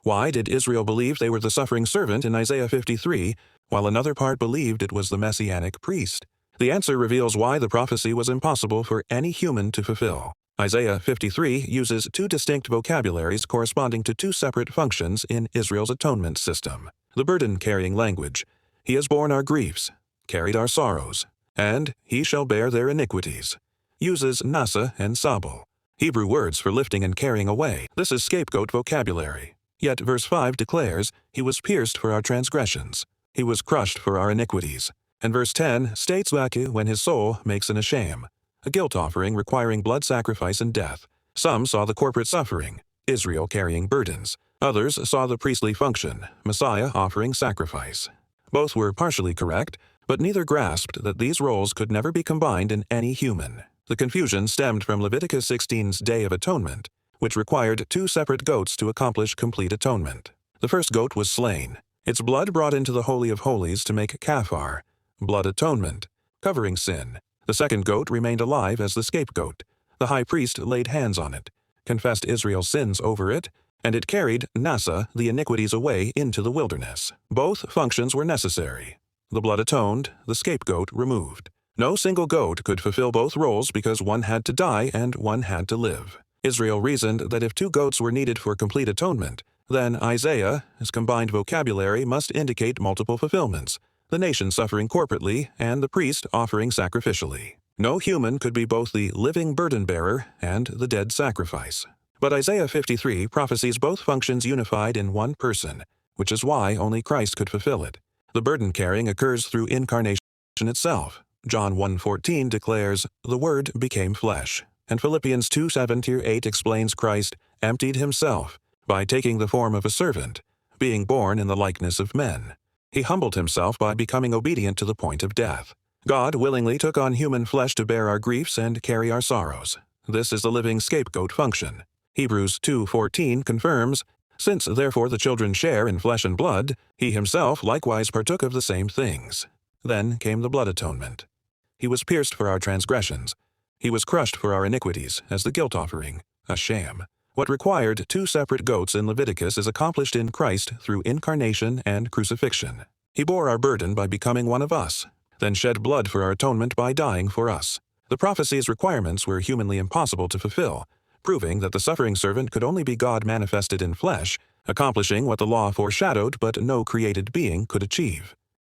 Why did Israel believe they were the suffering servant in Isaiah 53, while another part believed it was the messianic priest? The answer reveals why the prophecy was impossible for any human to fulfill. Isaiah 53 uses two distinct vocabularies corresponding to two separate functions in Israel's atonement system. The burden-carrying language, "He has borne our griefs, carried our sorrows, and he shall bear their iniquities," uses nasa and sabel, Hebrew words for lifting and carrying away. This is scapegoat vocabulary. Yet verse 5 declares, "He was pierced for our transgressions. He was crushed for our iniquities." And verse 10 states when his soul makes an asham, a guilt offering requiring blood sacrifice and death. Some saw the corporate suffering, Israel carrying burdens. Others saw the priestly function, Messiah offering sacrifice. Both were partially correct, but neither grasped that these roles could never be combined in any human. The confusion stemmed from Leviticus 16's Day of Atonement, which required two separate goats to accomplish complete atonement. The first goat was slain, its blood brought into the Holy of Holies to make kafar, blood atonement, covering sin. The second goat remained alive as the scapegoat. The high priest laid hands on it, confessed Israel's sins over it, and it carried nasa, the iniquities, away into the wilderness. Both functions were necessary. The blood atoned, the scapegoat removed. No single goat could fulfill both roles because one had to die and one had to live. Israel reasoned that if two goats were needed for complete atonement, then Isaiah's combined vocabulary must indicate multiple fulfillments, the nation suffering corporately and the priest offering sacrificially. No human could be both the living burden-bearer and the dead sacrifice. But Isaiah 53 prophesies both functions unified in one person, which is why only Christ could fulfill it. The burden-carrying occurs through incarnation itself. John 1:14 declares, "The Word became flesh." And Philippians 2:7-8 explains Christ emptied himself by taking the form of a servant, being born in the likeness of men. He humbled himself by becoming obedient to the point of death. God willingly took on human flesh to bear our griefs and carry our sorrows. This is the living scapegoat function. Hebrews 2:14 confirms, "Since therefore the children share in flesh and blood, he himself likewise partook of the same things." Then came the blood atonement. He was pierced for our transgressions. He was crushed for our iniquities as the guilt offering, a sham. What required two separate goats in Leviticus is accomplished in Christ through incarnation and crucifixion. He bore our burden by becoming one of us, then shed blood for our atonement by dying for us. The prophecy's requirements were humanly impossible to fulfill, proving that the suffering servant could only be God manifested in flesh, accomplishing what the law foreshadowed but no created being could achieve.